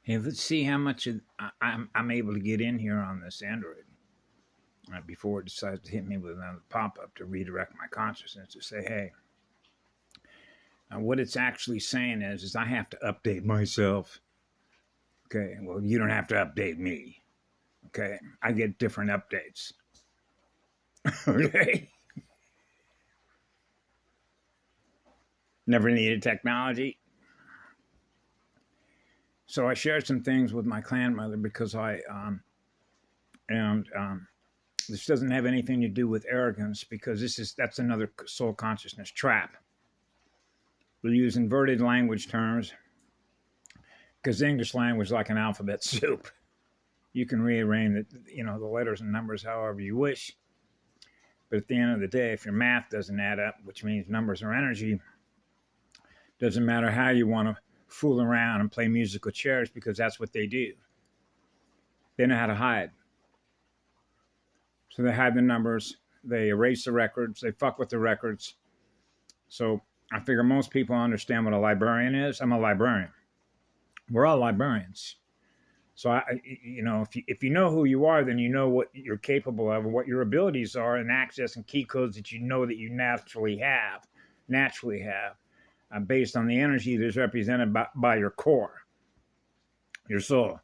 Hey, let's see how much I'm able to get in here on this Android before it decides to hit me with another pop-up to redirect my consciousness to say, hey, what it's actually saying is I have to update myself. Okay, well, you don't have to update me. Okay, I get different updates. Okay. Never needed technology. So I shared some things with my grandmother because this doesn't have anything to do with arrogance because that's another soul consciousness trap. We'll use inverted language terms because English language is like an alphabet soup. You can rearrange the letters and numbers however you wish. But at the end of the day, if your math doesn't add up, which means numbers are energy, doesn't matter how you want to fool around and play musical chairs because that's what they do. They know how to hide. So they hide the numbers, they erase the records, they fuck with the records. So I figure most people understand what a librarian is. I'm a librarian. We're all librarians. So if you know who you are, then you know what you're capable of, what your abilities are, and access and key codes that you know that you naturally have, based on the energy that's represented by your core, your soul.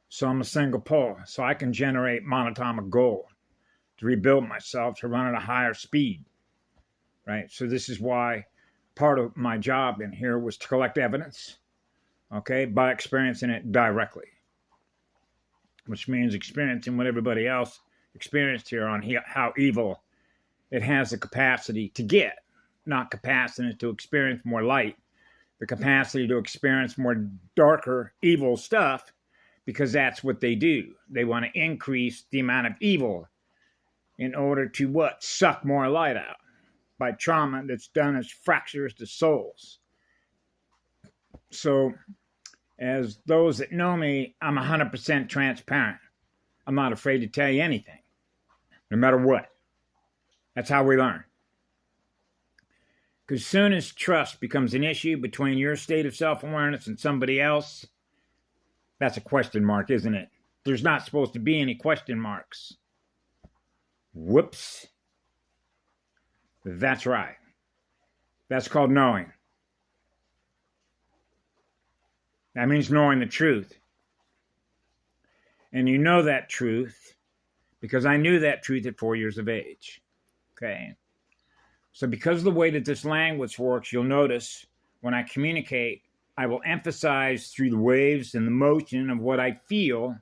So I'm a single pole, so I can generate monatomic gold to rebuild myself, to run at a higher speed, right? So this is why part of my job in here was to collect evidence, okay, by experiencing it directly, which means experiencing what everybody else experienced here on how evil it has the capacity to get, not capacity to experience more light, the capacity to experience more darker, evil stuff, because that's what they do. They want to increase the amount of evil in order to what? Suck more light out by trauma that's done as fractures to souls. So as those that know me, I'm 100% transparent. I'm not afraid to tell you anything, no matter what. That's how we learn. Because as soon as trust becomes an issue between your state of self-awareness and somebody else, that's a question mark, isn't it? There's not supposed to be any question marks. Whoops. That's right. That's called knowing. That means knowing the truth. And you know that truth because I knew that truth at 4 years of age. Okay? So because of the way that this language works, you'll notice when I communicate, I will emphasize through the waves and the motion of what I feel.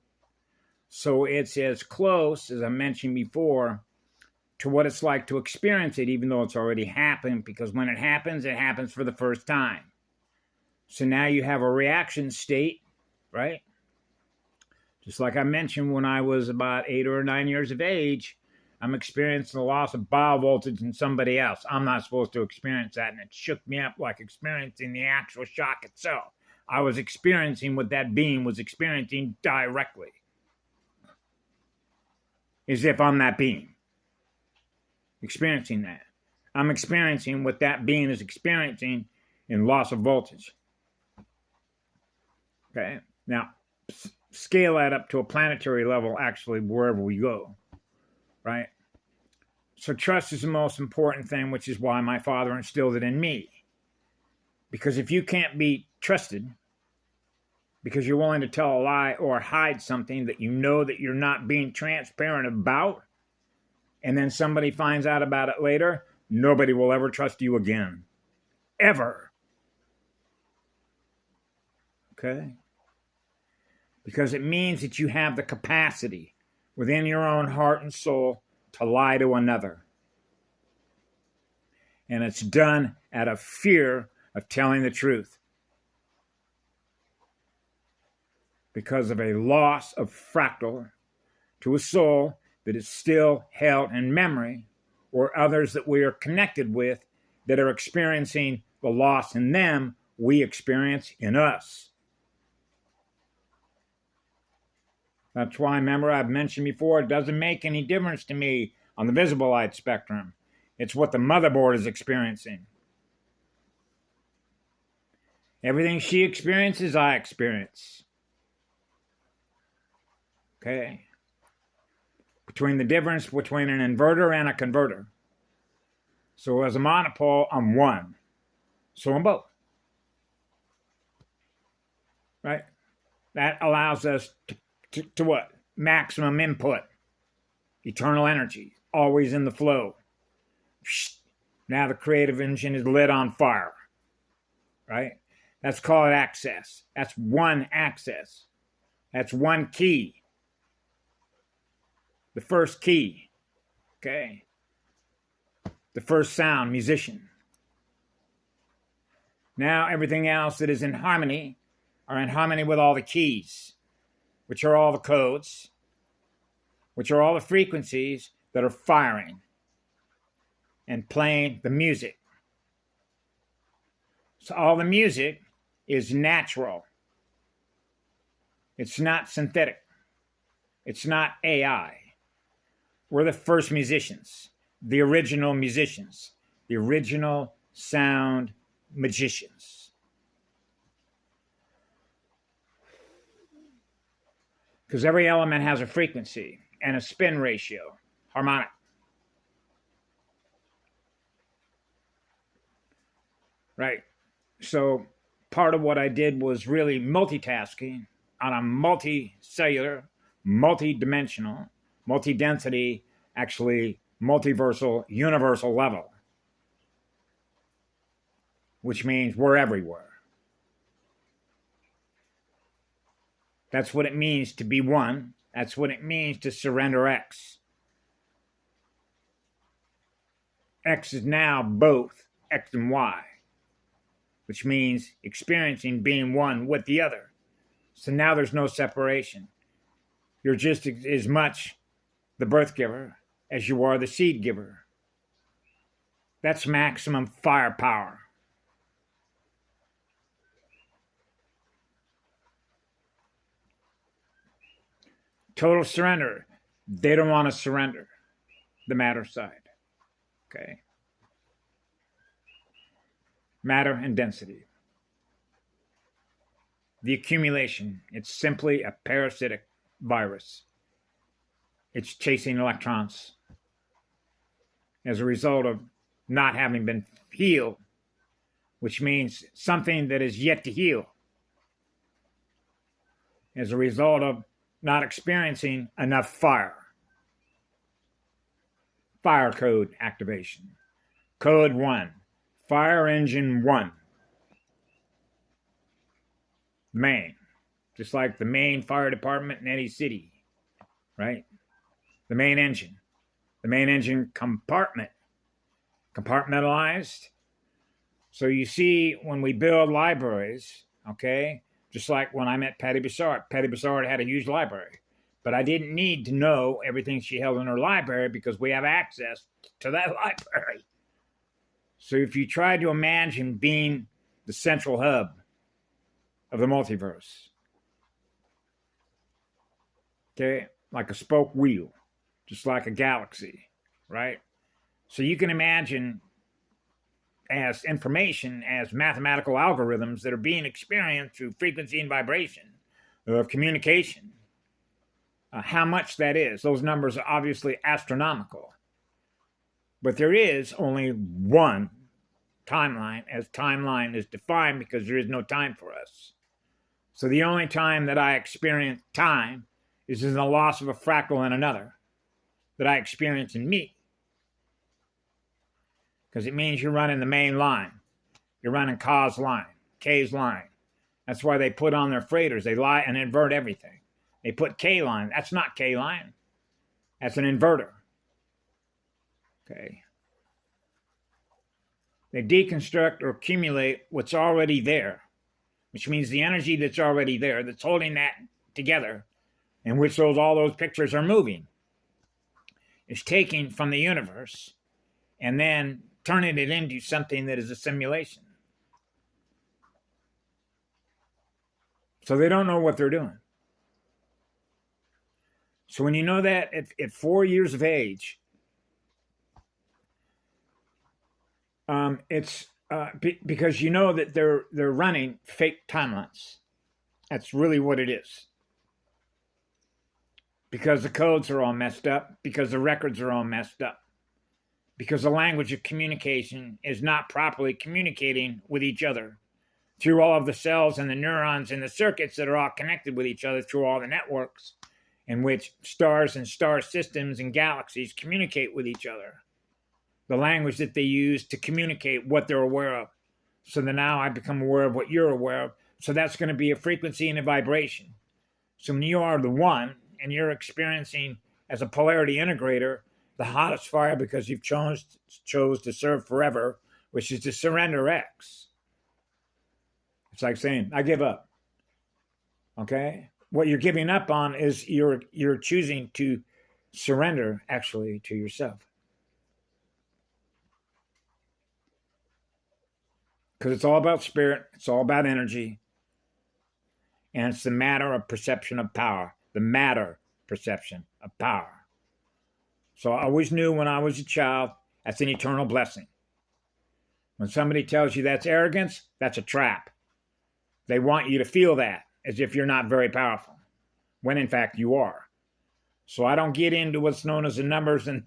So it's as close, as I mentioned before, to what it's like to experience it, even though it's already happened, because when it happens for the first time. So now you have a reaction state, right? Just like I mentioned when I was about 8 or 9 years of age, I'm experiencing the loss of bile voltage in somebody else. I'm not supposed to experience that, and it shook me up like experiencing the actual shock itself. I was experiencing what that being was experiencing directly, as if I'm that being. Experiencing that. I'm experiencing what that being is experiencing in loss of voltage. Okay? Now, scale that up to a planetary level, actually, wherever we go. Right? So trust is the most important thing, which is why my father instilled it in me. Because if you can't be trusted, because you're willing to tell a lie or hide something that you know that you're not being transparent about, and then somebody finds out about it later, nobody will ever trust you again. Ever. Okay? Because it means that you have the capacity within your own heart and soul to lie to another. And it's done out of fear of telling the truth. Because of a loss of fractal to a soul that is still held in memory, or others that we are connected with that are experiencing the loss in them we experience in us. That's why, remember, I've mentioned before, it doesn't make any difference to me on the visible light spectrum. It's what the motherboard is experiencing. Everything she experiences, I experience. Okay? Between the difference between an inverter and a converter. So as a monopole, I'm one. So I'm both. Right? That allows us to what? Maximum input. Eternal energy. Always in the flow. Now the creative engine is lit on fire. Right? That's called access. That's one access. That's one key. The first key. Okay? The first sound, musician. Now everything else that is in harmony are in harmony with all the keys, which are all the codes, which are all the frequencies that are firing and playing the music. So all the music is natural. It's not synthetic. It's not AI. We're the first musicians, the original musicians, the original sound magicians. Because every element has a frequency and a spin ratio, harmonic. Right? So part of what I did was really multitasking on a multicellular, multi-dimensional, multi-density, actually multiversal, universal level, which means we're everywhere. That's what it means to be one. That's what it means to surrender X. X is now both X and Y, which means experiencing being one with the other. So now there's no separation. You're just as much the birth giver as you are the seed giver. That's maximum firepower. Total surrender. They don't want to surrender the matter side. Okay. Matter and density. The accumulation. It's simply a parasitic virus. It's chasing electrons as a result of not having been healed, which means something that is yet to heal, as a result of not experiencing enough fire. Fire code activation. Code 1. Fire engine 1. Main. Just like the main fire department in any city, right? The main engine. The main engine compartment. Compartmentalized. So you see, when we build libraries, okay, just like when I met Patty Bessard had a huge library. But I didn't need to know everything she held in her library because we have access to that library. So if you try to imagine being the central hub of the multiverse, okay, like a spoke wheel, just like a galaxy, right? So you can imagine as information, as mathematical algorithms that are being experienced through frequency and vibration of communication. How much that is. Those numbers are obviously astronomical. But there is only one timeline, as timeline is defined because there is no time for us. So the only time that I experience time is in the loss of a fractal in another that I experience in me. Because it means you're running the main line. You're running K's line, K's line. That's why they put on their freighters. They lie and invert everything. They put K line. That's not K line. That's an inverter. Okay. They deconstruct or accumulate what's already there, which means the energy that's already there, that's holding that together, in which all those pictures are moving, is taken from the universe and then turning it into something that is a simulation. So they don't know what they're doing. So when you know that at 4 years of age, it's because you know that they're running fake timelines. That's really what it is. Because the codes are all messed up, because the records are all messed up, because the language of communication is not properly communicating with each other through all of the cells and the neurons and the circuits that are all connected with each other through all the networks in which stars and star systems and galaxies communicate with each other. The language that they use to communicate what they're aware of. So that now I become aware of what you're aware of. So that's going to be a frequency and a vibration. So when you are the one and you're experiencing as a polarity integrator the hottest fire because you've chose to serve forever, which is to surrender X. It's like saying, I give up. Okay? What you're giving up on is you're choosing to surrender actually to yourself. Because it's all about spirit, it's all about energy, and it's the matter of perception of power, the matter perception of power. So I always knew when I was a child, that's an eternal blessing. When somebody tells you that's arrogance, that's a trap. They want you to feel that as if you're not very powerful, when in fact you are. So I don't get into what's known as the numbers and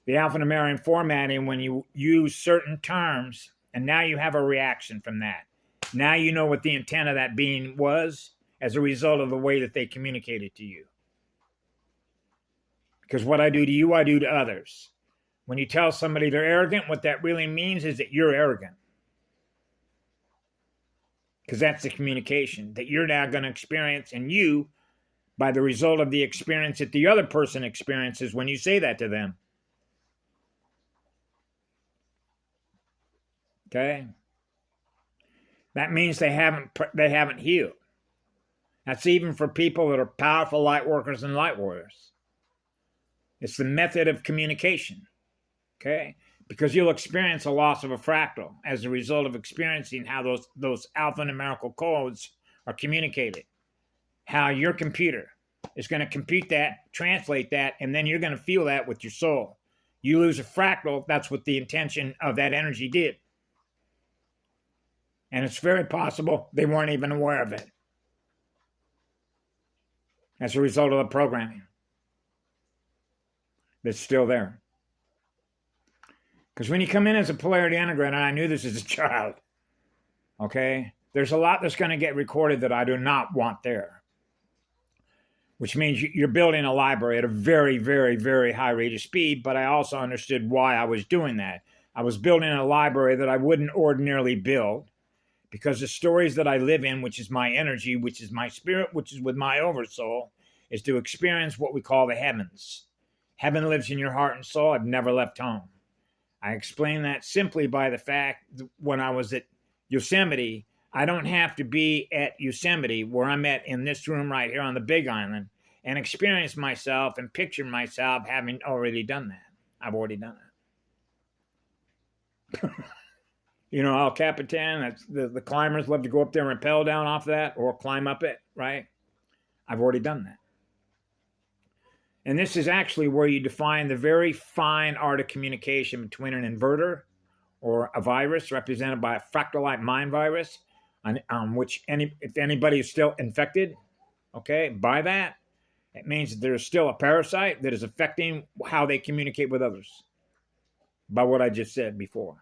the alphanumeric formatting when you use certain terms. And now you have a reaction from that. Now you know what the intent of that being was as a result of the way that they communicated to you. Because what I do to you, I do to others. When you tell somebody they're arrogant, what that really means is that you're arrogant. Because that's the communication that you're now going to experience in you by the result of the experience that the other person experiences when you say that to them. Okay? That means they haven't healed. That's even for people that are powerful light workers and light warriors. It's the method of communication. Okay? Because you'll experience a loss of a fractal as a result of experiencing how those alphanumerical codes are communicated. How your computer is going to compute that, translate that, and then you're going to feel that with your soul. You lose a fractal, that's what the intention of that energy did. And it's very possible they weren't even aware of it as a result of the programming that's still there. Because when you come in as a polarity integrator, and I knew this as a child, okay, there's a lot that's going to get recorded that I do not want there. Which means you're building a library at a very, very, very high rate of speed, but I also understood why I was doing that. I was building a library that I wouldn't ordinarily build. Because the stories that I live in, which is my energy, which is my spirit, which is with my oversoul, is to experience what we call the heavens. Heaven lives in your heart and soul. I've never left home. I explain that simply by the fact that when I was at Yosemite, I don't have to be at Yosemite, where I'm at in this room right here on the Big Island, and experience myself and picture myself having already done that. I've already done it. You know, El Capitan, that's the climbers love to go up there and rappel down off that or climb up it, right? I've already done that. And this is actually where you define the very fine art of communication between an inverter or a virus represented by a fractal-like mind virus, on which if anybody is still infected, okay, by that, it means that there's still a parasite that is affecting how they communicate with others by what I just said before.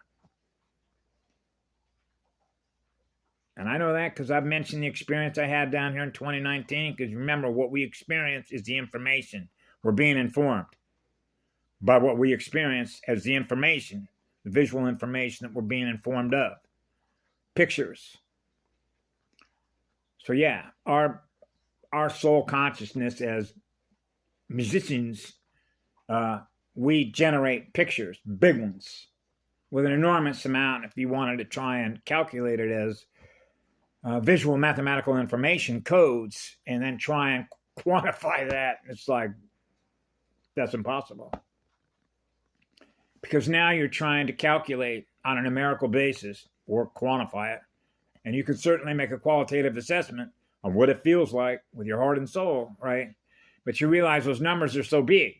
And I know that because I've mentioned the experience I had down here in 2019, because remember, what we experience is the information. We're being informed by what we experience as the information, the visual information that we're being informed of. Pictures. So yeah, our soul consciousness as musicians, we generate pictures, big ones, with an enormous amount, if you wanted to try and calculate it as visual mathematical information codes and then try and quantify that. It's like, that's impossible. Because now you're trying to calculate on a numerical basis or quantify it. And you can certainly make a qualitative assessment of what it feels like with your heart and soul, right? But you realize those numbers are so big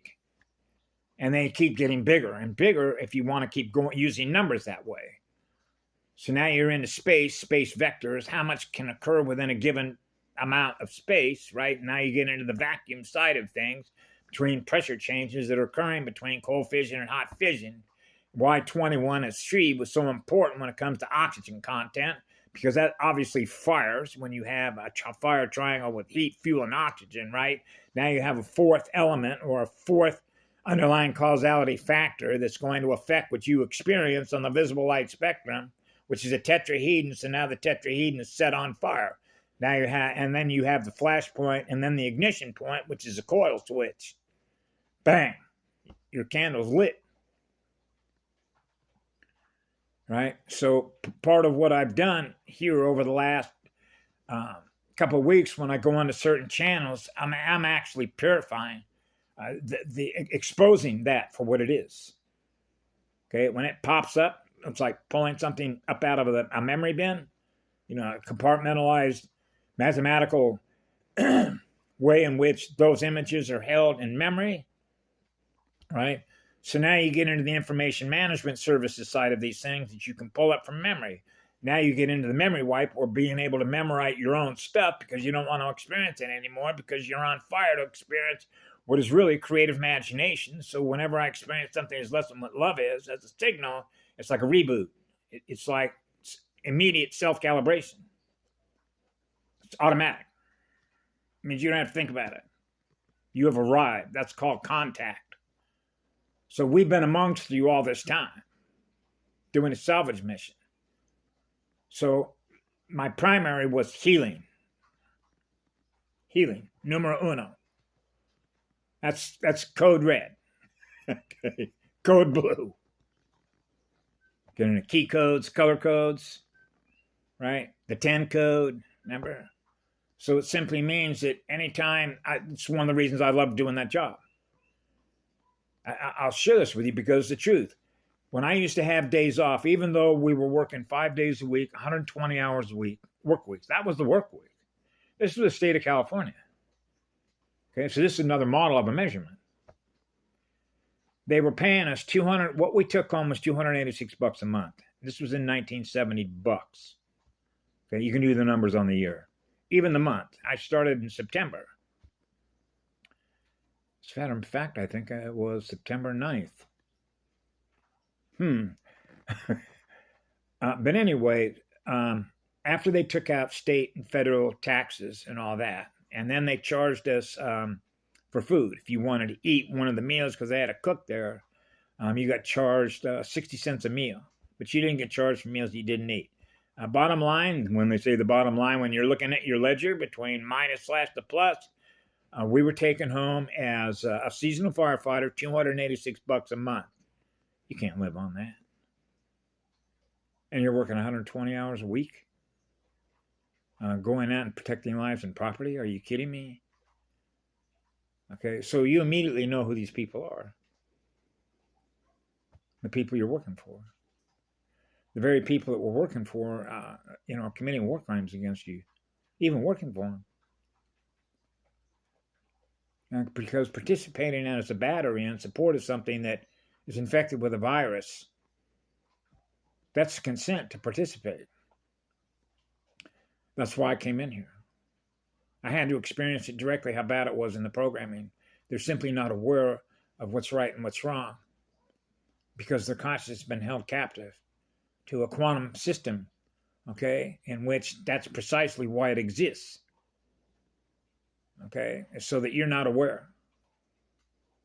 And they keep getting bigger and bigger if you want to keep going using numbers that way. So now you're into space vectors, how much can occur within a given amount of space, right? Now you get into the vacuum side of things, between pressure changes that are occurring between cold fission and hot fission. Why 21S3 was so important when it comes to oxygen content, because that obviously fires when you have a fire triangle with heat, fuel, and oxygen, right? Now you have a fourth element or a fourth underlying causality factor that's going to affect what you experience on the visible light spectrum, which is a tetrahedron. So now the tetrahedron is set on fire. Now you have, and then you have the flash point and then the ignition point, which is a coil switch. Bang, your candle's lit. Right? So part of what I've done here over the last couple of weeks, when I go onto certain channels, I'm actually purifying, the exposing that for what it is. Okay, when it pops up, it's like pulling something up out of a memory bin, a compartmentalized mathematical way in which those images are held in memory, right? So now you get into the information management services side of these things that you can pull up from memory. Now you get into the memory wipe, or being able to memorize your own stuff because you don't want to experience it anymore, because you're on fire to experience what is really creative imagination. So whenever I experience something as less than what love is, as a signal, it's like a reboot. It's like immediate self-calibration. It's automatic. It means you don't have to think about it. You have arrived. That's called contact. So we've been amongst you all this time, doing a salvage mission. So my primary was healing. Healing, numero uno. That's code red. Okay. Code blue. Getting the key codes, color codes, right? The 10 code, remember? So it simply means that anytime, it's one of the reasons I love doing that job. I'll share this with you because it's the truth. When I used to have days off, even though we were working 5 days a week, 120 hours a week, work weeks, that was the work week. This was the state of California. Okay, so this is another model of a measurement. They were paying us what we took home was $286 a month. This was in 1970 bucks. Okay, you can do the numbers on the year. Even the month. I started in September. As a matter of fact, I think it was September 9th. But anyway, after they took out state and federal taxes and all that, and then they charged us for food. If you wanted to eat one of the meals, because they had a cook there, you got charged 60 cents a meal. But you didn't get charged for meals you didn't eat. Bottom line, when they say the bottom line, when you're looking at your ledger between minus / the plus, we were taking home as a seasonal firefighter $286 a month. You can't live on that. And you're working 120 hours a week, going out and protecting lives and property. Are you kidding me? Okay, so you immediately know who these people are. The people you're working for. The very people that we're working for, are committing war crimes against you, even working for them. Because participating as a battery in support of something that is infected with a virus, that's consent to participate. That's why I came in here. I had to experience it directly, how bad it was in the programming. They're simply not aware of what's right and what's wrong because their consciousness has been held captive to a quantum system, okay, in which that's precisely why it exists. Okay, so that you're not aware.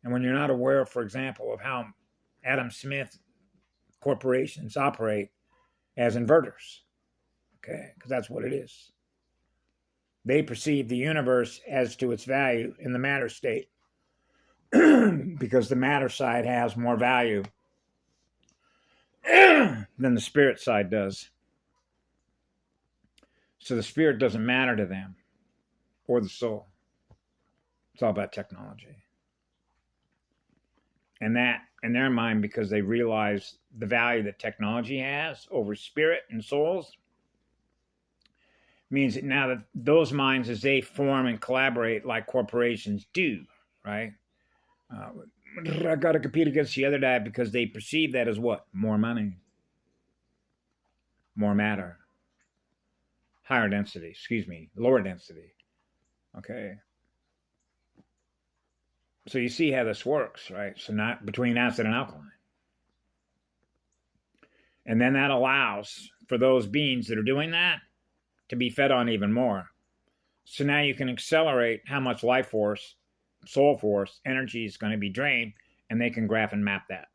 And when you're not aware, for example, of how Adam Smith corporations operate as inverters, okay, because that's what it is. They perceive the universe as to its value in the matter state because the matter side has more value than the spirit side does. So the spirit doesn't matter to them or the soul. It's all about technology. And that, in their mind, because they realize the value that technology has over spirit and souls, means that now that those minds, as they form and collaborate like corporations do, right? I got to compete against the other guy because they perceive that as what? More money, more matter, higher density, lower density. Okay. So you see how this works, right? So not between acid and alkaline. And then that allows for those beings that are doing that to be fed on even more. So now you can accelerate how much life force, soul force, energy is going to be drained, and they can graph and map that.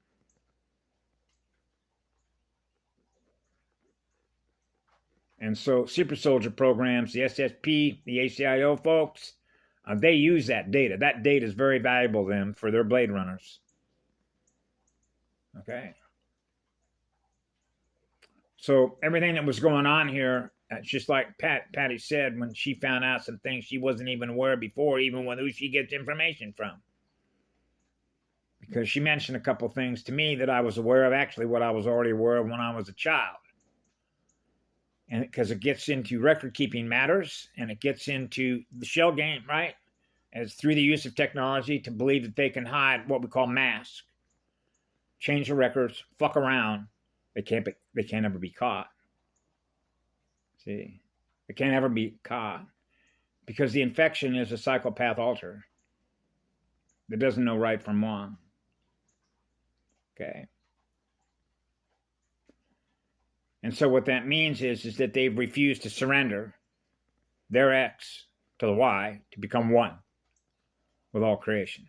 And so super soldier programs, the SSP, the ACIO folks, they use that data. That data is very valuable to them for their blade runners. Okay. So everything that was going on here, it's just like Patty said when she found out some things she wasn't even aware before, even with who she gets information from. Because she mentioned a couple things to me that I was aware of, actually what I was already aware of when I was a child. And because it gets into record keeping matters, and it gets into the shell game, right? As through the use of technology to believe that they can hide what we call masks, change the records, fuck around. They can't ever be caught. See, they can't ever be caught because the infection is a psychopath alter that doesn't know right from wrong. Okay. And so what that means is that they've refused to surrender their X to the Y to become one with all creation.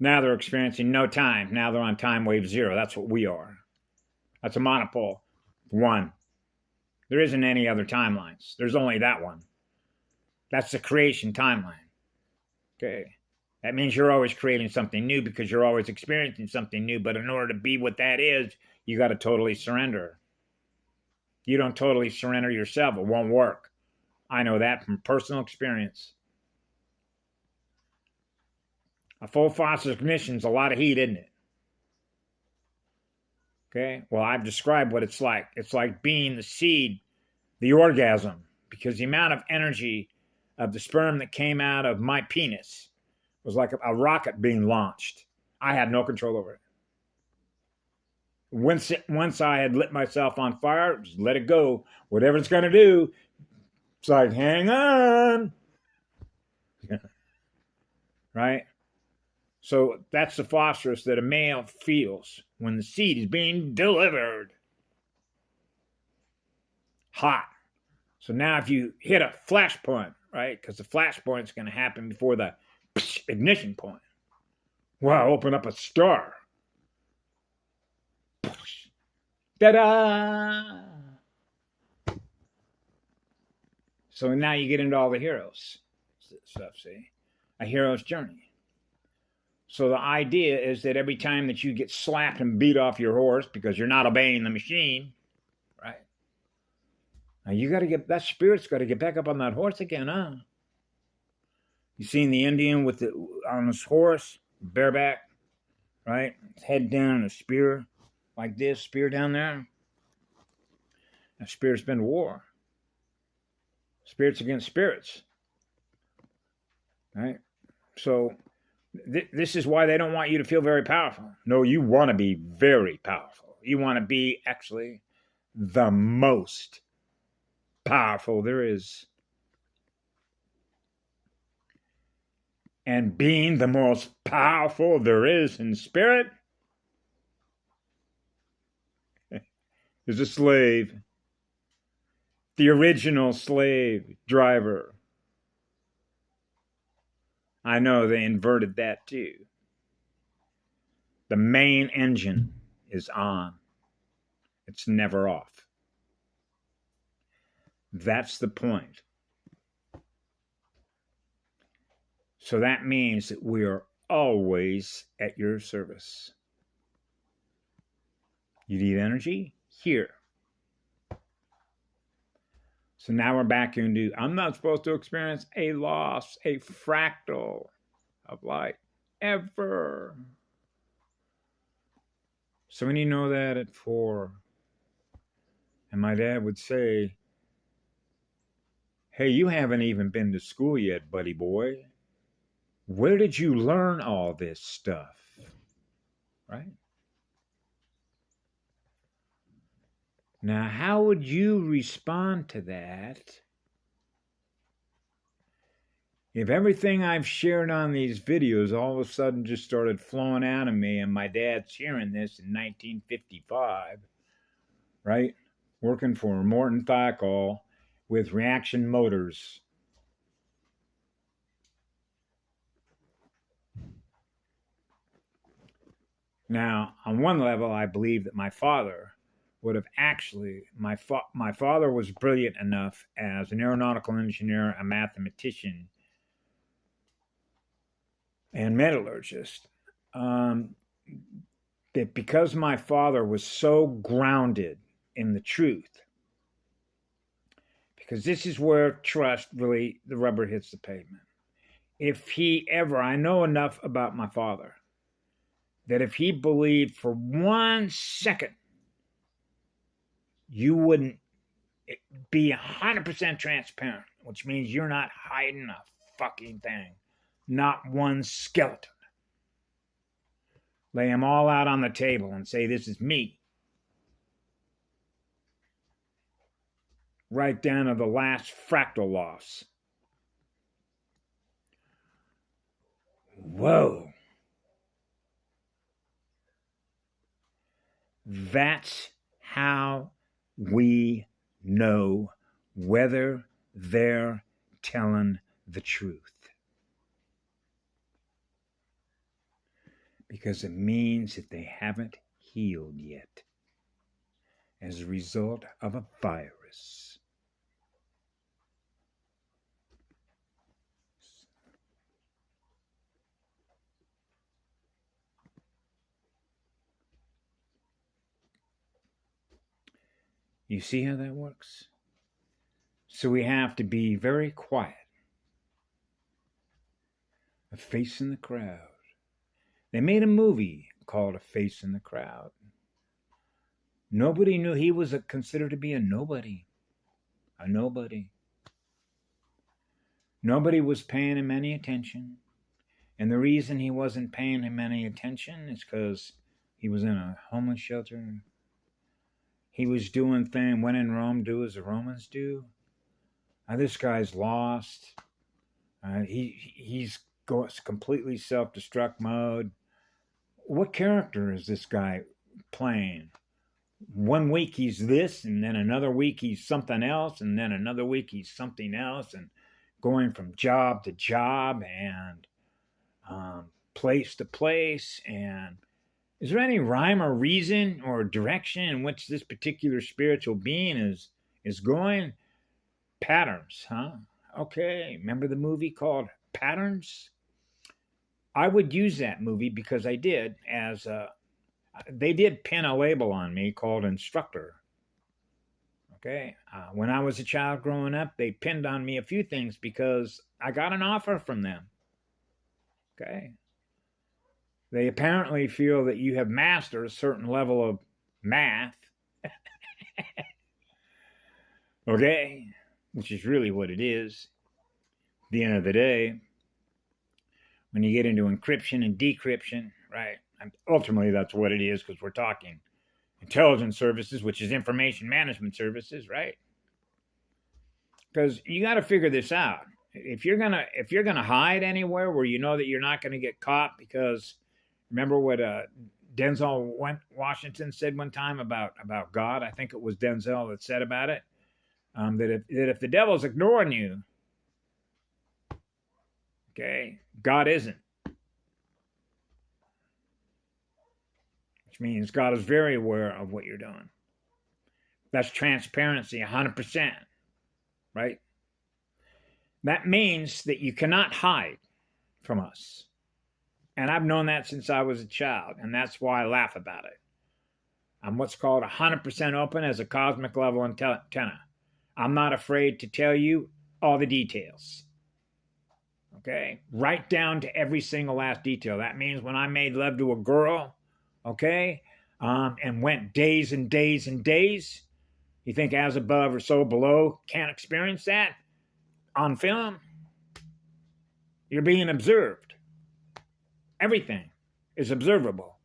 Now they're experiencing no time. Now they're on time wave zero. That's what we are. That's a monopole. One. There isn't any other timelines. There's only that one. That's the creation timeline. Okay. That means you're always creating something new because you're always experiencing something new. But in order to be what that is, you got to totally surrender. You don't totally surrender yourself, it won't work. I know that from personal experience. A full phosphorus ignition is a lot of heat, isn't it? Okay, well, I've described what it's like. It's like being the seed, the orgasm, because the amount of energy of the sperm that came out of my penis was like a rocket being launched. I had no control over it. Once I had lit myself on fire, just let it go. Whatever it's going to do, it's like, hang on. Right? So that's the phosphorus that a male feels when the seed is being delivered. Hot. So now if you hit a flash point, right? Because the flash point is going to happen before the ignition point. Wow, open up a star. Ta-da! So now you get into all the heroes stuff, see? A hero's journey. So the idea is that every time that you get slapped and beat off your horse because you're not obeying the machine, right? Now you got to get, that spirit's got to get back up on that horse again, huh? You seen the Indian with on his horse, bareback, right? Head down, a spear like this, spear down there. A spirit's been war. Spirits against spirits, right? So this is why they don't want you to feel very powerful. No, you want to be very powerful. You want to be actually the most powerful there is. And being the most powerful there is in spirit is a slave. The original slave driver. I know they inverted that too. The main engine is on. It's never off. That's the point. So that means that we are always at your service. You need energy? Here. So now we're back into, I'm not supposed to experience a loss, a fractal of light, ever. So when you know that at 4, and my dad would say, hey, you haven't even been to school yet, buddy boy. Where did you learn all this stuff? Right? Now, how would you respond to that if everything I've shared on these videos all of a sudden just started flowing out of me and my dad's hearing this in 1955, right? Working for Morton Thiokol with Reaction Motors. Now, on one level, I believe that my father would have actually, my father was brilliant enough as an aeronautical engineer, a mathematician, and metallurgist, that because my father was so grounded in the truth, because this is where trust really, the rubber hits the pavement. If he ever, I know enough about my father, that if he believed for 1 second you wouldn't be 100% transparent, which means you're not hiding a fucking thing, not one skeleton. Lay them all out on the table and say, this is me. Right down to the last fractal loss. Whoa. That's how we know whether they're telling the truth. Because it means that they haven't healed yet as a result of a virus. You see how that works? So we have to be very quiet, a face in the crowd. They made a movie called A Face in the Crowd. Nobody knew he was considered to be a nobody. A nobody. Nobody was paying him any attention. And the reason he wasn't paying him any attention is because he was in a homeless shelter. He was doing things, when in Rome, do as the Romans do. This guy's lost. He's completely self-destruct mode. What character is this guy playing? 1 week he's this, and then another week he's something else, and then another week he's something else, and going from job to job and place to place. And is there any rhyme or reason or direction in which this particular spiritual being is going? Patterns, huh? Okay, remember the movie called Patterns? I would use that movie because I did they did pin a label on me called instructor. Okay, when I was a child growing up, they pinned on me a few things because I got an offer from them. Okay, they apparently feel that you have mastered a certain level of math. Okay, which is really what it is. At the end of the day, when you get into encryption and decryption, right? And ultimately, that's what it is, because we're talking intelligence services, which is information management services, right? Because you got to figure this out. If you're gonna hide anywhere where you know that you're not going to get caught, because remember what Denzel Washington said one time about God. I think it was Denzel that said about it, that if the devil's ignoring you, okay, God isn't. Which means God is very aware of what you're doing. That's transparency, 100%, right? That means that you cannot hide from us. And I've known that since I was a child, and that's why I laugh about it. I'm what's called 100% open as a cosmic level antenna. I'm not afraid to tell you all the details. Okay? Right down to every single last detail. That means when I made love to a girl, okay, and went days and days and days, you think as above or so below can't experience that on film? You're being observed. Everything is observable.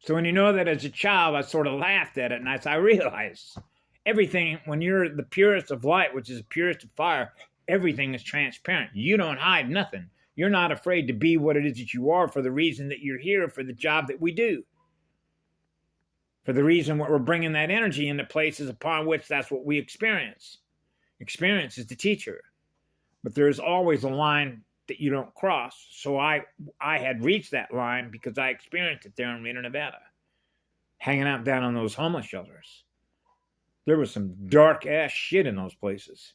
So when you know that as a child, I sort of laughed at it, and I realized everything, when you're the purest of light, which is the purest of fire, everything is transparent. You don't hide nothing. You're not afraid to be what it is that you are for the reason that you're here, for the job that we do, for the reason what we're bringing that energy into places upon which that's what we experience. Experience is the teacher, but there's always a line that you don't cross. So I had reached that line because I experienced it there in Reno, Nevada, hanging out down on those homeless shelters. There was some dark ass shit in those places.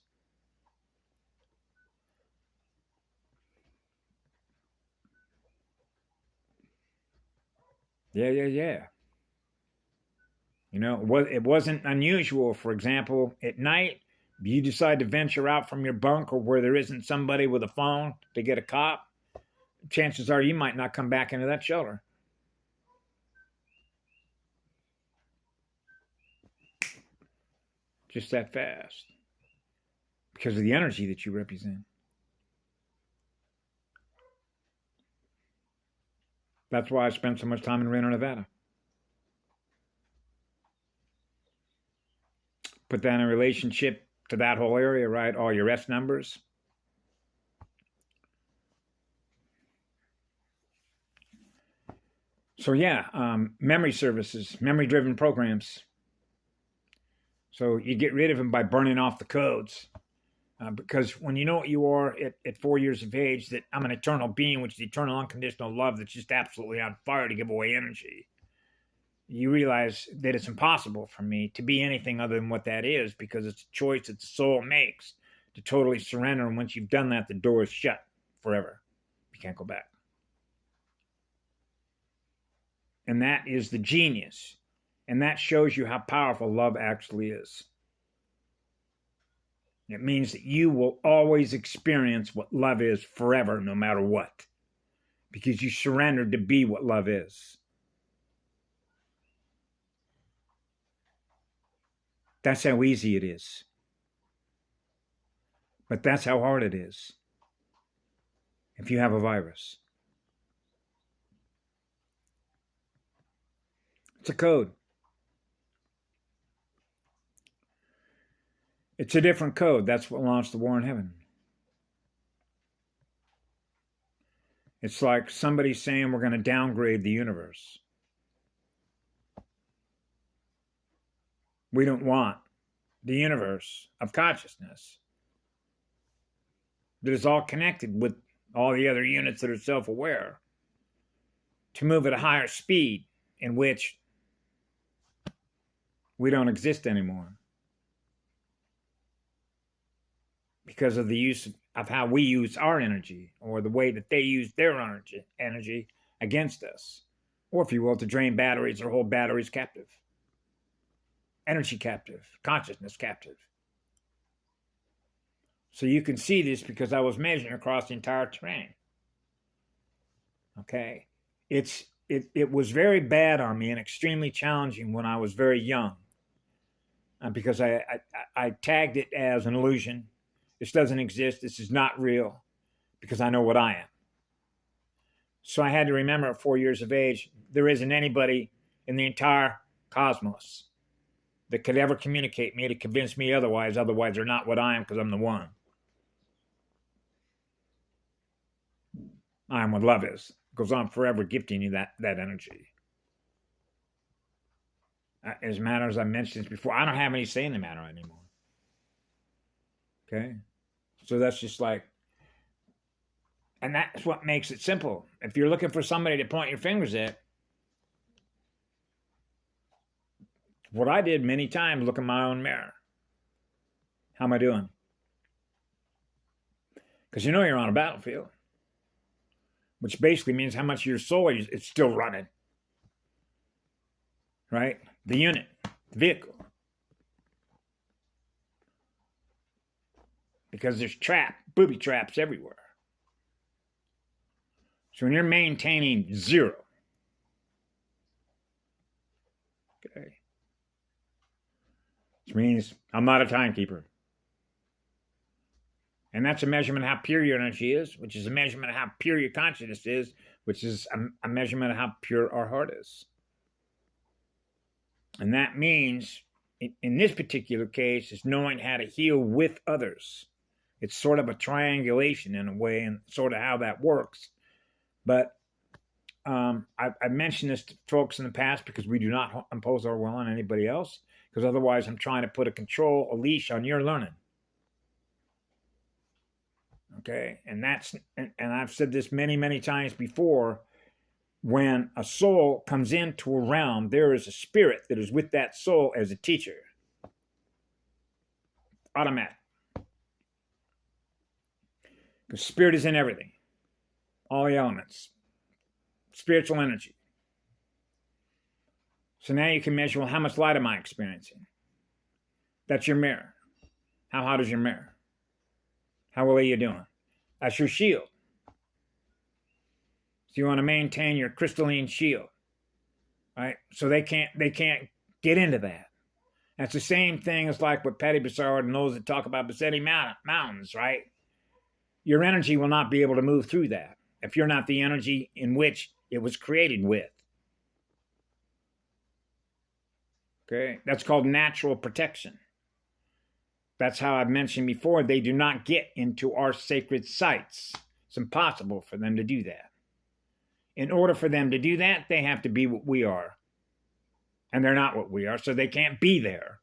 Yeah. You know, it wasn't unusual. For example, at night, you decide to venture out from your bunk or where there isn't somebody with a phone to get a cop, chances are you might not come back into that shelter. Just that fast. Because of the energy that you represent. That's why I spent so much time in Reno, Nevada. Put that in a relationship to that whole area, right? All your S numbers. So yeah, memory services, memory-driven programs. So you get rid of them by burning off the codes. Because when you know what you are at 4 years of age, that I'm an eternal being, which is eternal unconditional love that's just absolutely on fire to give away energy, you realize that it's impossible for me to be anything other than what that is, because it's a choice that the soul makes to totally surrender. And once you've done that, the door is shut forever. You can't go back. And that is the genius. And that shows you how powerful love actually is. It means that you will always experience what love is forever, no matter what, because you surrendered to be what love is. That's how easy it is. But that's how hard it is if you have a virus. It's a code. It's a different code. That's what launched the war in heaven. It's like somebody saying we're going to downgrade the universe. We don't want the universe of consciousness that is all connected with all the other units that are self-aware to move at a higher speed in which we don't exist anymore because of the use of how we use our energy, or the way that they use their energy against us, or if you will, to drain batteries or hold batteries captive. Energy captive, consciousness captive. So you can see this because I was measuring across the entire terrain. Okay. It was very bad on me and extremely challenging when I was very young, because I tagged it as an illusion. This doesn't exist. This is not real, because I know what I am. So I had to remember at 4 years of age, there isn't anybody in the entire cosmos that could ever communicate me to convince me otherwise. Otherwise, they're not what I am, because I'm the one. I am what love is. It goes on forever gifting you that energy. As a matter as I mentioned this before, I don't have any say in the matter anymore. Okay? So that's just like, and that's what makes it simple. If you're looking for somebody to point your fingers at, what I did many times, look in my own mirror. How am I doing? Because you know you're on a battlefield, which basically means how much of your soul is still running. Right? The unit, the vehicle. Because there's booby traps everywhere. So when you're maintaining zero, okay, which means I'm not a timekeeper. And that's a measurement of how pure your energy is, which is a measurement of how pure your consciousness is, which is a measurement of how pure our heart is. And that means, in this particular case, is knowing how to heal with others. It's sort of a triangulation in a way, and sort of how that works. But I've mentioned this to folks in the past because we do not impose our will on anybody else, because otherwise I'm trying to put a leash on your learning. Okay, and I've said this many, many times before. When a soul comes into a realm, there is a spirit that is with that soul as a teacher. Automatic. Because spirit is in everything. All the elements. Spiritual energy. So now you can measure, well, how much light am I experiencing? That's your mirror. How hot is your mirror? How well are you doing? That's your shield. So you want to maintain your crystalline shield, right? So they can't get into that. That's the same thing as like what Patty Broussard and those that talk about besetting mountains, right? Your energy will not be able to move through that if you're not the energy in which it was created with. Okay, that's called natural protection. That's how I've mentioned before, they do not get into our sacred sites. It's impossible for them to do that. In order for them to do that, they have to be what we are. And they're not what we are, so they can't be there.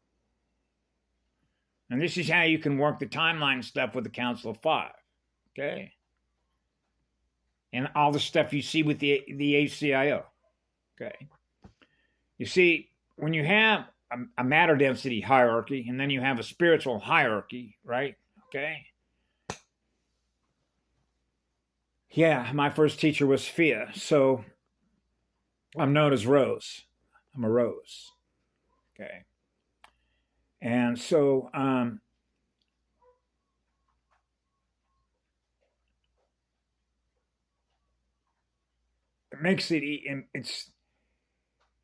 And this is how you can work the timeline stuff with the Council of Five. Okay? And all the stuff you see with the ACIO. Okay? You see, when you have a matter density hierarchy, and then you have a spiritual hierarchy, right? Okay? Yeah, my first teacher was Fia, so I'm known as Rose. I'm a Rose. Okay? And so, it makes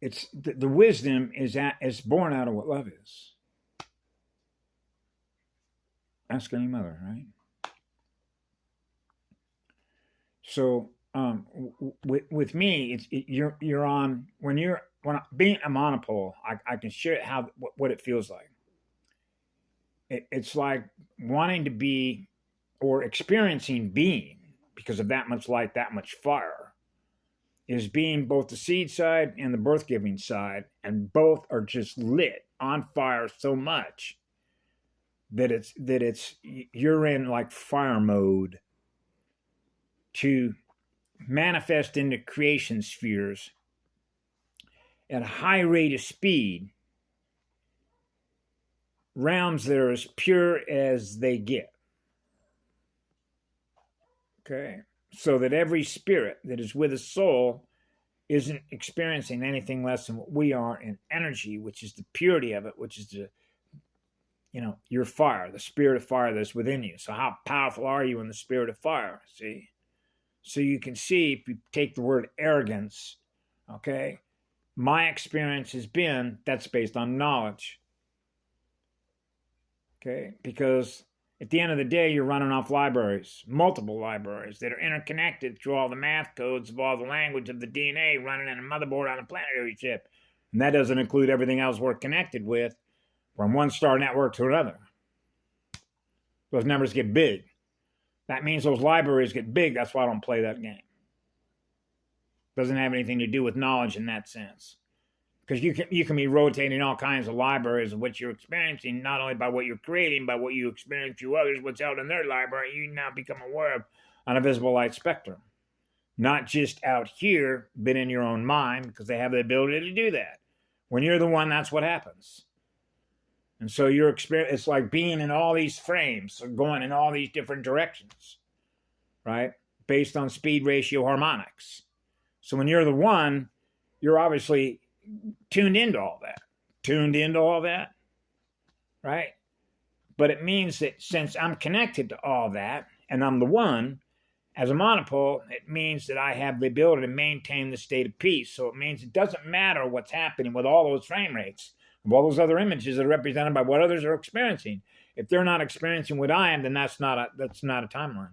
it's the wisdom is born out of what love is. Ask any mother, right? So with me, you're on when being a monopole, I can share what it feels like. It's like wanting to be or experiencing being, because of that much light, that much fire, is being both the seed side and the birth giving side, and both are just lit on fire so much that it's you're in like fire mode to manifest into creation spheres at a high rate of speed, realms that are as pure as they get. Okay? So that every spirit that is with a soul isn't experiencing anything less than what we are in energy, which is the purity of it, which is your fire, the spirit of fire that's within you. So how powerful are you in the spirit of fire? See? So you can see, if you take the word arrogance, okay, my experience has been that's based on knowledge. Okay, because at the end of the day, you're running off libraries, multiple libraries that are interconnected through all the math codes of all the language of the DNA running in a motherboard on a planetary chip. And that doesn't include everything else we're connected with from one star network to another. Those numbers get big. That means those libraries get big. That's why I don't play that game. Doesn't have anything to do with knowledge in that sense. Because you can be rotating all kinds of libraries of what you're experiencing, not only by what you're creating, but what you experience through others, what's held in their library, you now become aware of on a visible light spectrum. Not just out here, but in your own mind, because they have the ability to do that. When you're the one, that's what happens. And so your experience, it's like being in all these frames, going in all these different directions, right? Based on speed ratio harmonics. So when you're the one, you're obviously tuned into all that, right? But it means that since I'm connected to all that, and I'm the one, as a monopole, it means that I have the ability to maintain the state of peace. So it means it doesn't matter what's happening with all those frame rates, of all those other images that are represented by what others are experiencing. If they're not experiencing what I am, then that's not a timeline.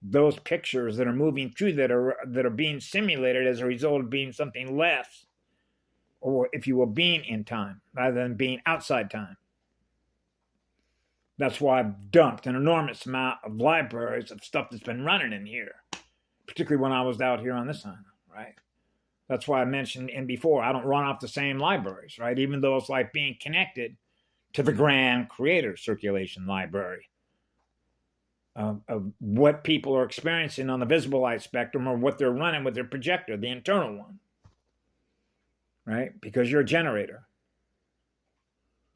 Those pictures that are moving through that are being simulated as a result of being something less, or if you will, being in time rather than being outside time. That's why I've dumped an enormous amount of libraries of stuff that's been running in here, particularly when I was out here on this island, right? That's why I mentioned in before, I don't run off the same libraries, right? Even though it's like being connected to the grand creator circulation library of what people are experiencing on the visible light spectrum, or what they're running with their projector, the internal one, right? Because you're a generator,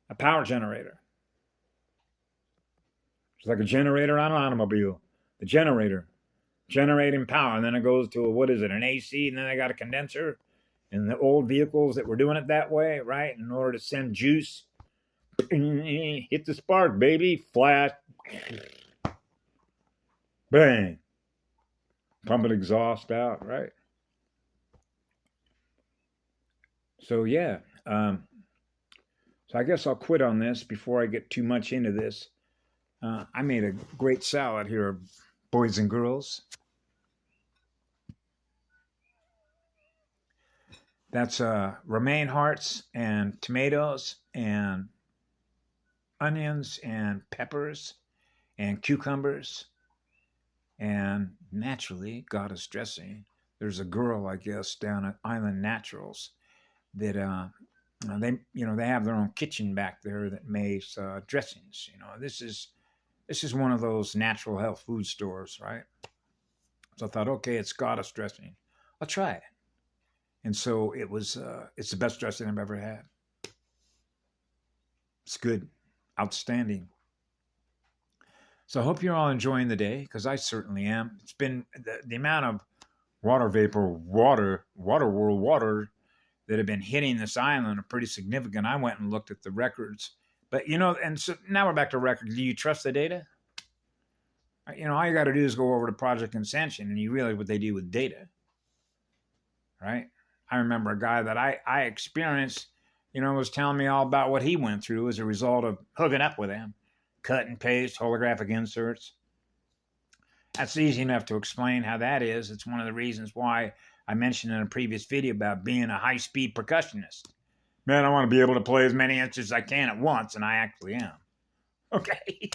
a power generator. It's like a generator on an automobile. The generator, generating power, and then it goes to an AC, and then they got a condenser. And the old vehicles that were doing it that way, right? In order to send juice, hit the spark, baby, flash, bang, pumping exhaust out, right? So yeah, so I guess I'll quit on this before I get too much into this. I made a great salad here, boys and girls. That's romaine hearts and tomatoes and onions and peppers and cucumbers and naturally goddess dressing. There's a girl, I guess, down at Island Naturals that they have their own kitchen back there that makes dressings. This is one of those natural health food stores, right? So I thought, okay, it's goddess dressing. I'll try it. And so it's the best dressing I've ever had. It's good. Outstanding. So I hope you're all enjoying the day, because I certainly am. It's been the amount of water that have been hitting this island are pretty significant. I went and looked at the records. But, and so now we're back to records. Do you trust the data? All you got to do is go over to Project Ascension and you realize what they do with data, right? I remember a guy that I experienced, was telling me all about what he went through as a result of hooking up with them. Cut and paste, holographic inserts. That's easy enough to explain how that is. It's one of the reasons why I mentioned in a previous video about being a high-speed percussionist. Man, I want to be able to play as many instruments as I can at once, and I actually am. Okay?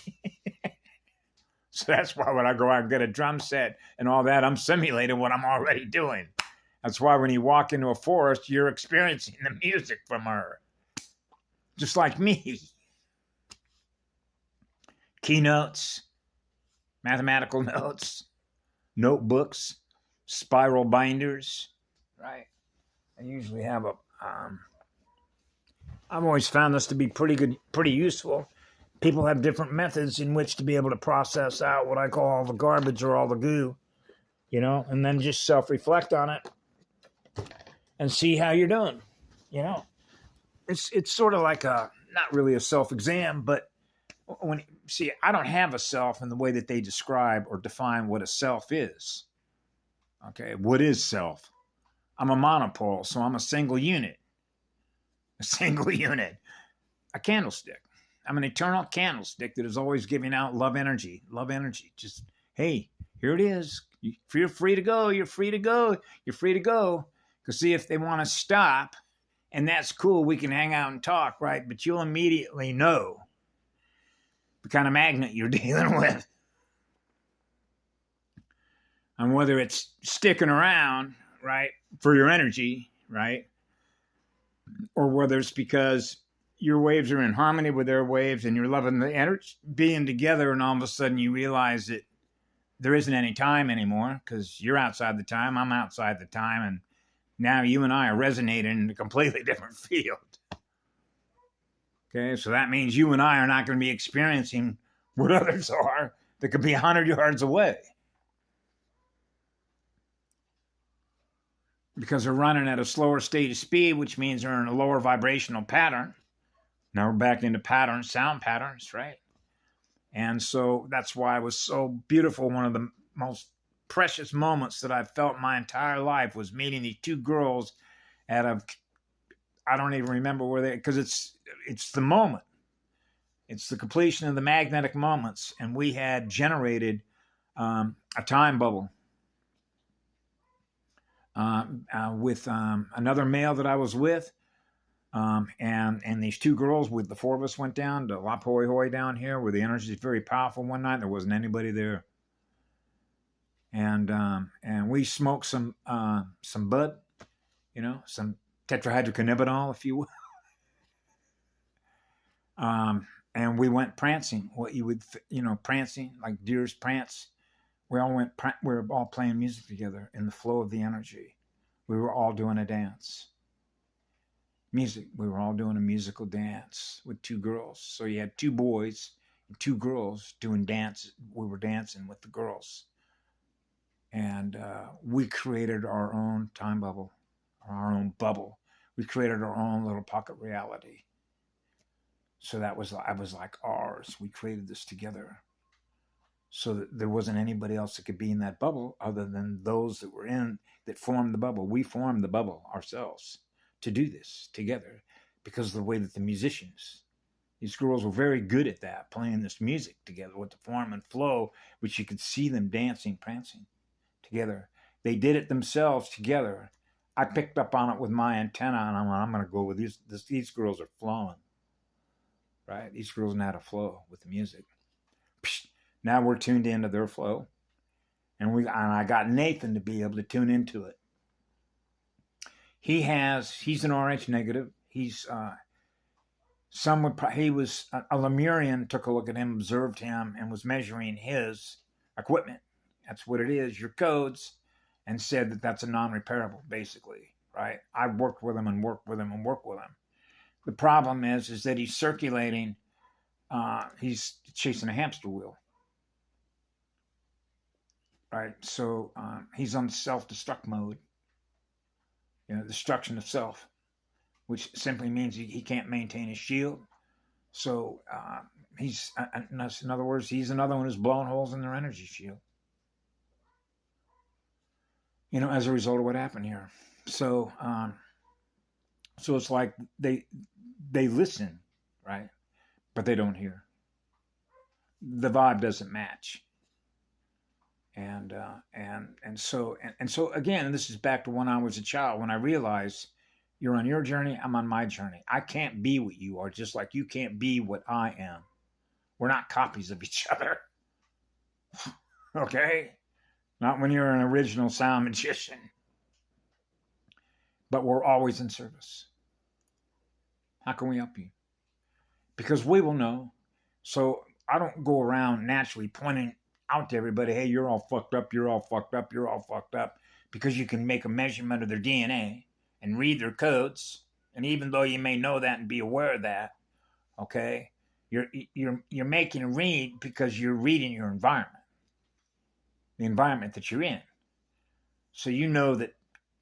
So that's why when I go out and get a drum set and all that, I'm simulating what I'm already doing. That's why when you walk into a forest, you're experiencing the music from her. Just like me. Keynotes, mathematical notes, notebooks, spiral binders, right? I usually have I've always found this to be pretty good, pretty useful. People have different methods in which to be able to process out what I call all the garbage or all the goo, and then just self-reflect on it and see how you're doing, It's sort of like not really a self-exam, but I don't have a self in the way that they describe or define what a self is. Okay, what is self? I'm a monopole, so I'm a single unit. A single unit. A candlestick. I'm an eternal candlestick that is always giving out love energy. Love energy. Just, hey, here it is. You're free to go. You're free to go. You're free to go. Because see, if they want to stop, and that's cool, we can hang out and talk, right? But you'll immediately know the kind of magnet you're dealing with. And whether it's sticking around, right, for your energy, right, or whether it's because your waves are in harmony with their waves and you're loving the energy being together, and all of a sudden you realize that there isn't any time anymore because you're outside the time, I'm outside the time, and now you and I are resonating in a completely different field. Okay, so that means you and I are not going to be experiencing what others are that could be 100 yards away. Because they're running at a slower state of speed, which means they're in a lower vibrational pattern. Now we're back into patterns, sound patterns, right? And so that's why it was so beautiful. One of the most precious moments that I've felt my entire life was meeting these two girls I don't even remember where because it's the moment. It's the completion of the magnetic moments, and we had generated a time bubble with another male that I was with, and these two girls. With the four of us went down to La Poi Hoi down here, where the energy is very powerful. One night there wasn't anybody there, and we smoked some bud, some tetrahydrocannabinol, if you will. And we went prancing, what you would, prancing like deers prance. We were all playing music together in the flow of the energy. We were all doing a dance. Music. We were all doing a musical dance with two girls. So you had two boys and two girls doing dance. We were dancing with the girls. And we created our own time bubble, our own bubble. We created our own little pocket reality. So I was like ours. We created this together. So that there wasn't anybody else that could be in that bubble other than those that formed the bubble. We formed the bubble ourselves to do this together because of the way that the musicians, these girls were very good at that, playing this music together with the form and flow, which you could see them dancing, prancing together. They did it themselves together. I picked up on it with my antenna, and I'm going to go with these. These girls are flowing. Right? These girls know how to flow with the music. Now we're tuned into their flow. And I got Nathan to be able to tune into it. He's an RH negative. He was a Lemurian, took a look at him, observed him, and was measuring his equipment. That's what it is, your codes, and said that that's a non-repairable, basically, right? I've worked with him and worked with him and worked with him. The problem is that he's circulating, he's chasing a hamster wheel, right? So he's on self-destruct mode, destruction of self, which simply means he can't maintain his shield. So he's, in other words, he's another one who's blowing holes in their energy shield, as a result of what happened here. So it's like they listen, right? But they don't hear. The vibe doesn't match. And so again, this is back to when I was a child, when I realized you're on your journey, I'm on my journey. I can't be what you are, just like you can't be what I am. We're not copies of each other. Okay? Not when you're an original sound magician. But we're always in service. How can we help you? Because we will know. So I don't go around naturally pointing out to everybody, hey, you're all fucked up, you're all fucked up, you're all fucked up, because you can make a measurement of their DNA and read their codes. And even though you may know that and be aware of that, okay, you're making a read because you're reading your environment, the environment that you're in. So you know that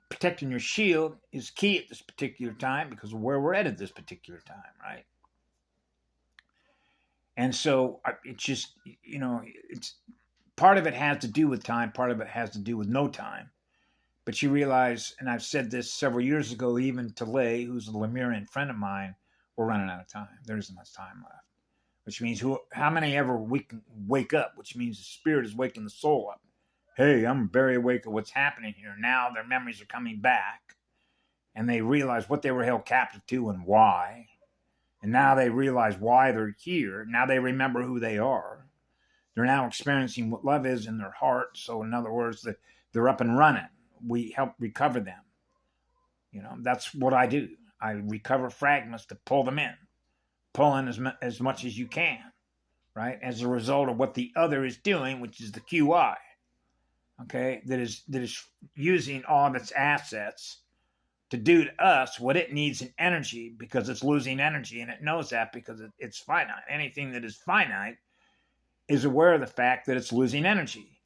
protecting your shield is key at this particular time because of where we're at this particular time, right? And so it's just, it's part of it has to do with time, part of it has to do with no time. But you realize, and I've said this several years ago, even to Lay, who's a Lemurian friend of mine, we're running out of time. There isn't much time left. Which means how many ever we can wake up, which means the spirit is waking the soul up. Hey, I'm very awake of what's happening here. Now their memories are coming back. And they realize what they were held captive to and why. And now they realize why they're here. Now they remember who they are. They're now experiencing what love is in their heart. So in other words, they're up and running. We help recover them. That's what I do. I recover fragments to pull them in. Pull in as much as you can, right? As a result of what the other is doing, which is the QI, okay? That is using all of its assets to do to us what it needs in energy because it's losing energy, and it knows that because it's finite. Anything that is finite is aware of the fact that it's losing energy.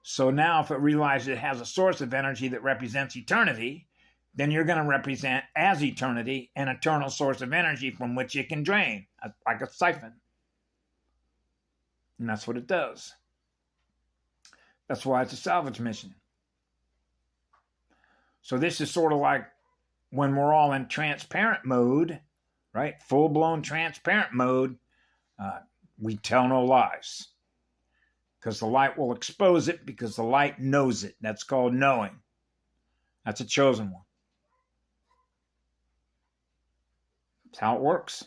So now if it realizes it has a source of energy that represents eternity, then you're going to represent as eternity an eternal source of energy from which it can drain, like a siphon. And that's what it does. That's why it's a salvage mission. So this is sort of like when we're all in transparent mode, right? Full-blown transparent mode. We tell no lies because the light will expose it, because the light knows it. That's called knowing. That's a chosen one. That's how it works.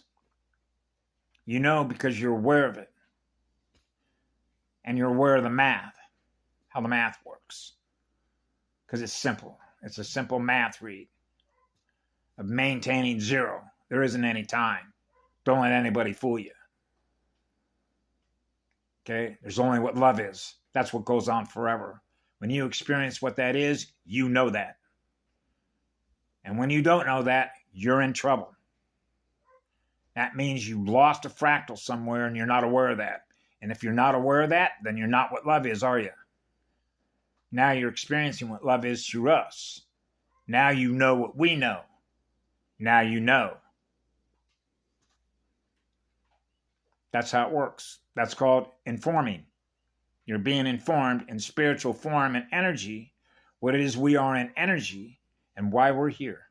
You know because you're aware of it. And you're aware of the math, how the math works. Because it's simple. It's a simple math read of maintaining zero. There isn't any time. Don't let anybody fool you. Okay? There's only what love is. That's what goes on forever. When you experience what that is, you know that. And when you don't know that, you're in trouble. That means you lost a fractal somewhere and you're not aware of that. And if you're not aware of that, then you're not what love is, are you? Now you're experiencing what love is through us. Now you know what we know. Now you know. That's how it works. That's called informing. You're being informed in spiritual form and energy, what it is we are in energy, and why we're here.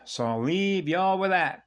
So I'll leave y'all with that.